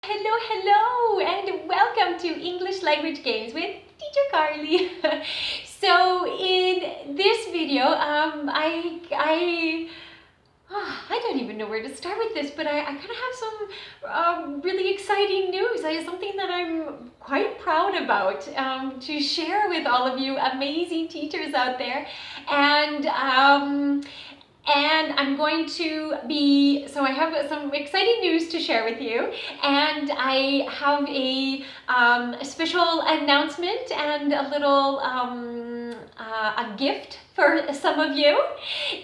Hello, hello, and welcome to English Language Games with Teacher Carly. So in this video, I don't even know where to start with this, but I kind of have some really exciting news. Something that I'm quite proud about to share with all of you amazing teachers out there. And I'm going to be, so I have some exciting news to share with you, and I have a special announcement and a little a gift for some of you.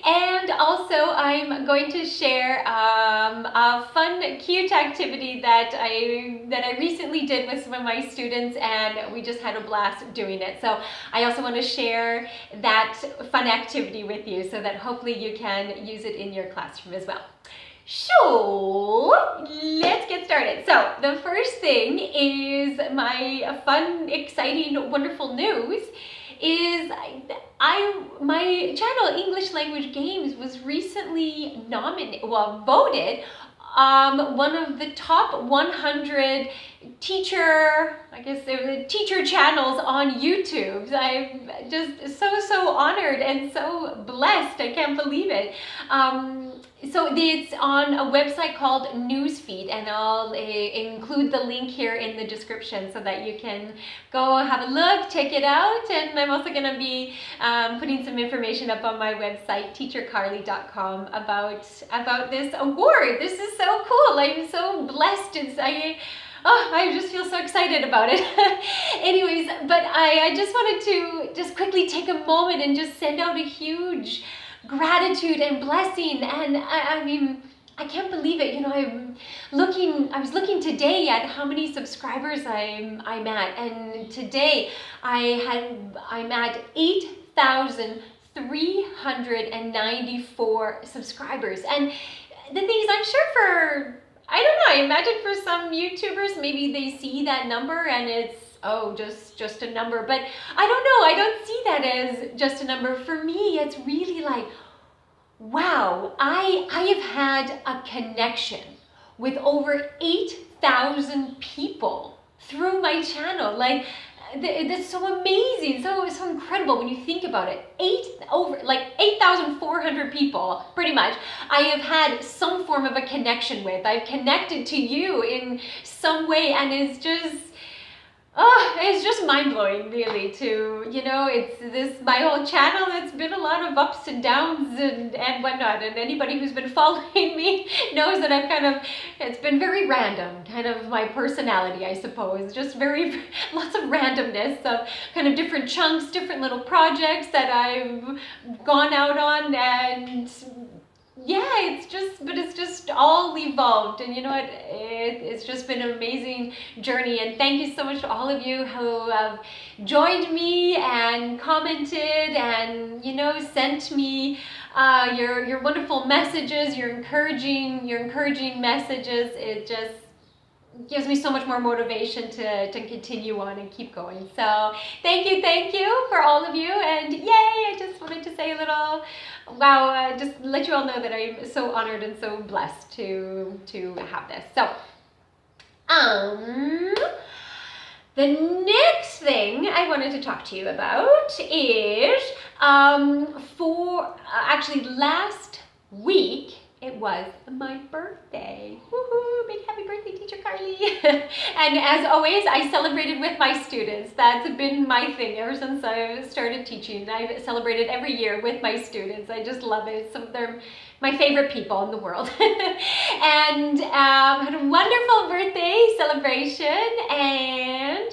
And also I'm going to share a fun, cute activity that I recently did with some of my students, and we just had a blast doing it. So I also want to share that fun activity with you so that hopefully you can use it in your classroom as well. So let's get started. So the first thing is my fun, exciting, wonderful news is my channel English Language Games was recently voted one of the top 100 teacher channels on YouTube. I'm just so honored and so blessed. I can't believe it. So it's on a website called Newsfeed, and I'll include the link here in the description so that you can go have a look, check it out. And I'm also going to be putting some information up on my website, teachercarly.com, about this award. This is so cool. I'm so blessed. I just feel so excited about it. Anyways, but I just wanted to just quickly take a moment and just send out a huge gratitude and blessing. And I mean, I can't believe it. You know, I was looking today at how many subscribers I'm at, and today I'm at 8,394 subscribers. And the thing is, I'm sure I don't know, I imagine for some YouTubers, maybe they see that number and it's, oh, just a number. But I don't know, I don't see that as just a number. For me, it's really like, wow, I have had a connection with over 8,000 people through my channel. Like, that's so amazing, so incredible when you think about it. 8,400 people, pretty much, I have had some form of a connection with. I've connected to you in some way, and it's just mind-blowing, really. It's my whole channel. It's been a lot of ups and downs and whatnot, and anybody who's been following me knows that it's been very random, kind of my personality, I suppose. Just lots of randomness of kind of different chunks, different little projects that I've gone out on, and yeah, it's just all evolved. And you know what, it's just been an amazing journey. And thank you so much to all of you who have joined me and commented and, you know, sent me your wonderful messages, your encouraging messages. It just gives me so much more motivation to continue on and keep going. So thank you for all of you, and yay, I just wanted to say a little wow, just let you all know that I'm so honored and so blessed to have this. So the next thing I wanted to talk to you about is actually last week it was my birthday. Woohoo! Big happy birthday, Teacher Carly. And as always, I celebrated with my students. That's been my thing ever since I started teaching. I've celebrated every year with my students. I just love it. They're my favorite people in the world. And had a wonderful birthday celebration, and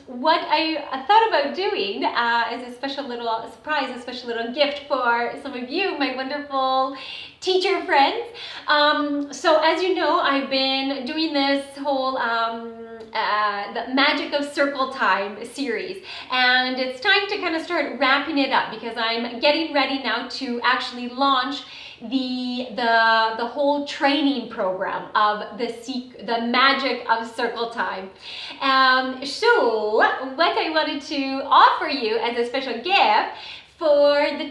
what I thought about doing as a special little surprise, a special little gift for some of you, my wonderful teacher friends. So as you know, I've been doing this whole the Magic of Circle Time series, and it's time to kind of start wrapping it up because I'm getting ready now to actually launch the whole training program of the Magic of Circle Time. So what I wanted to offer you as a special gift for the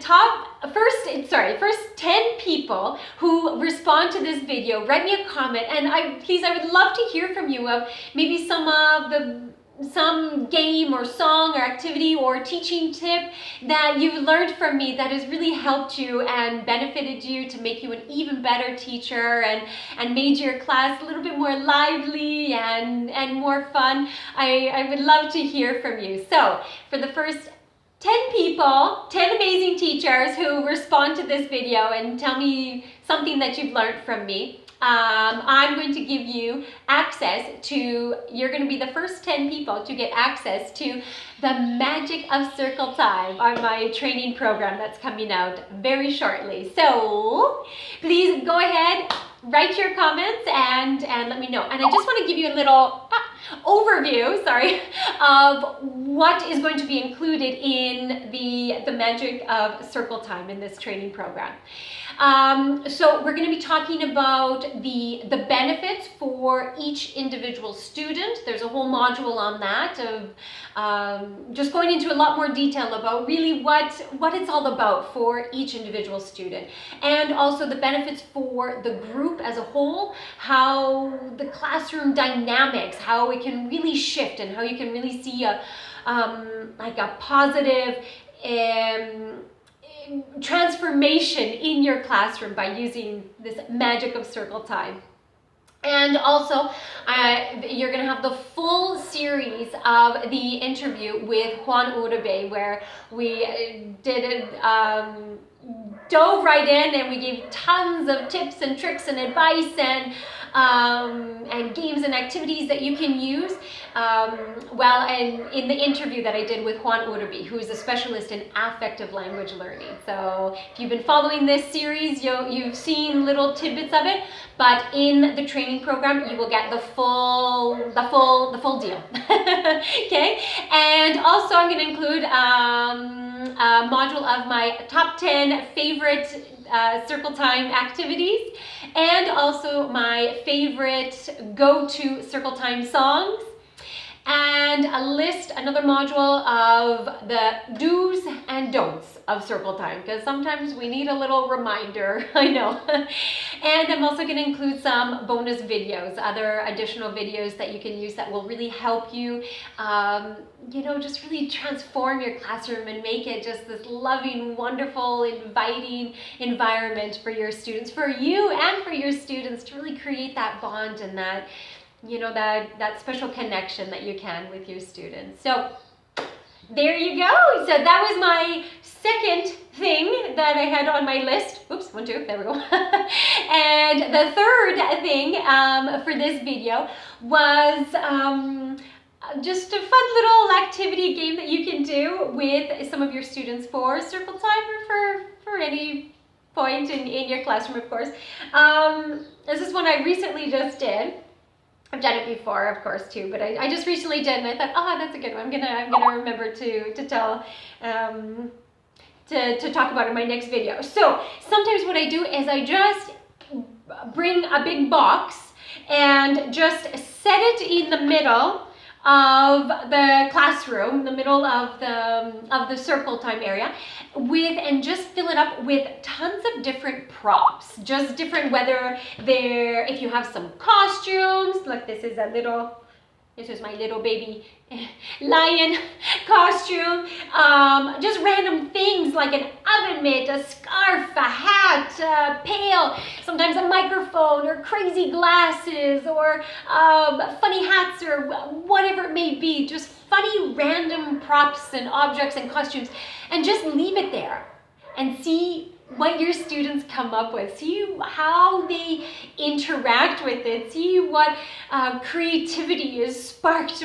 first 10 people who respond to this video, write me a comment, and I would love to hear from you of maybe some game or song or activity or teaching tip that you've learned from me that has really helped you and benefited you to make you an even better teacher and made your class a little bit more lively and more fun. I would love to hear from you. So for the first 10 people, 10 amazing teachers who respond to this video and tell me something that you've learned from me, I'm going to give you access to, you're going to be the first 10 people to get access to the Magic of Circle Time, my training program that's coming out very shortly. So please go ahead, write your comments and let me know. And I just want to give you a little overview, of what is going to be included in the Magic of Circle Time in this training program. So we're going to be talking about the benefits for each individual student. There's a whole module on that of just going into a lot more detail about really what it's all about for each individual student, and also the benefits for the group as a whole, how the classroom dynamics, how it can really shift and how you can really see a positive transformation in your classroom by using this Magic of Circle Time. And also, you're going to have the full series of the interview with Juan Uribe, where we dove right in and we gave tons of tips and tricks and advice and games and activities that you can use. In the interview that I did with Juan Uribe, who is a specialist in affective language learning. So if you've been following this series, you've seen little tidbits of it, but in the training program, you will get the full deal. Okay, and also I'm going to include a module of my top 10 favorite Circle Time activities, and also my favorite go-to Circle Time songs, and another module of the do's and don'ts of Circle Time, because sometimes we need a little reminder, I know. And I'm also going to include some bonus videos, other additional videos that you can use that will really help you, just really transform your classroom and make it just this loving, wonderful, inviting environment for your students, for you and for your students, to really create that bond and that that special connection that you can with your students. So there you go. So that was my second thing that I had on my list. Oops, 1, 2, there we go. And the third thing for this video was just a fun little activity game that you can do with some of your students for Circle Time or for any point in your classroom, of course. This is one I recently just did. I've done it before, of course, too, but I just recently did, and I thought, that's a good one. I'm gonna remember to tell, to talk about in my next video. So sometimes what I do is I just bring a big box and just set it in the middle of the classroom, the middle of the Circle Time area, and just fill it up with tons of different props, just different, whether if you have some costumes, like this is my little baby lion costume, just random things like an oven mitt, a scarf, a hat, a pail, sometimes a microphone or crazy glasses or funny hats or whatever it may be, just funny random props and objects and costumes, and just leave it there and see what your students come up with, see how they interact with it, see what creativity is sparked,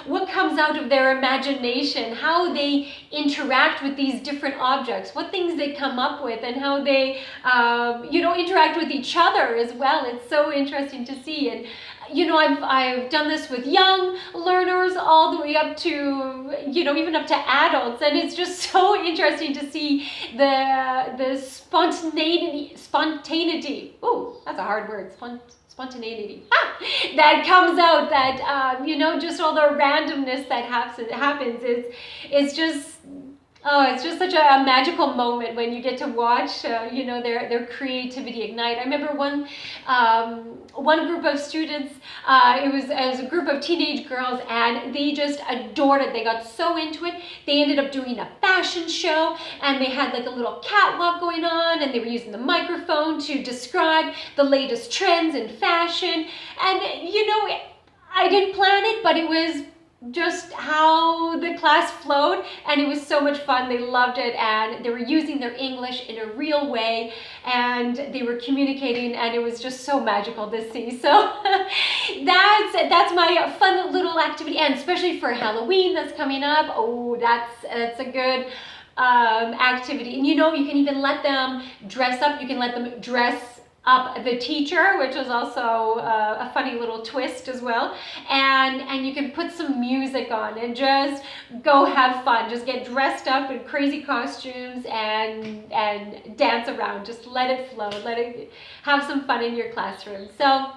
what comes out of their imagination, how they interact with these different objects, what things they come up with, and how they interact with each other as well. It's so interesting to see. And I've done this with young learners all the way up to, even up to adults. And it's just so interesting to see the spontaneity. Oh, that's a hard word. Spontaneity. That comes out, that, just all the randomness that happens. It's just, Oh, it's just such a magical moment when you get to watch, their creativity ignite. I remember one group of students. It was a group of teenage girls, and they just adored it. They got so into it. They ended up doing a fashion show, and they had like a little catwalk going on, and they were using the microphone to describe the latest trends in fashion. And I didn't plan it, but it was just how the class flowed, and it was so much fun. They loved it, and they were using their English in a real way, and they were communicating, and it was just so magical to see. So that's my fun little activity, and especially for Halloween that's coming up. Oh, that's a good activity. And you can even let them dress up. You can let them dress up the teacher, which is also a funny little twist as well. And you can put some music on and just go have fun. Just get dressed up in crazy costumes and dance around. Just let it flow. Let it have some fun in your classroom. So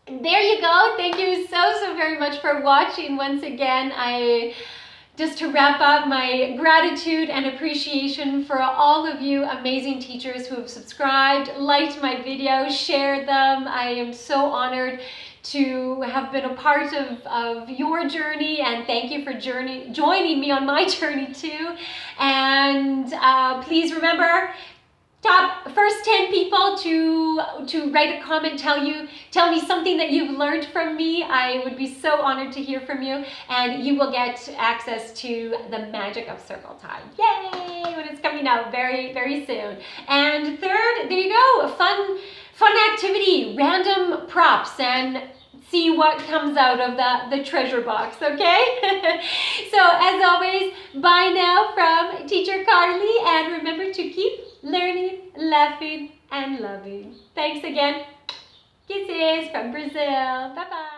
there you go. Thank you so very much for watching once again. Just to wrap up, my gratitude and appreciation for all of you amazing teachers who have subscribed, liked my videos, shared them. I am so honored to have been a part of your journey, and thank you for joining me on my journey too. And please remember, top first 10 people to write a comment, tell me something that you've learned from me. I would be so honored to hear from you, and you will get access to the magic of circle time. Yay! When it's coming out very, very soon. And third, there you go, a fun activity, random props, and see what comes out of the treasure box, okay? So as always, bye now from Teacher Carly, and remember to keep learning, laughing, and loving. Thanks again. Kisses from Brazil. Bye-bye.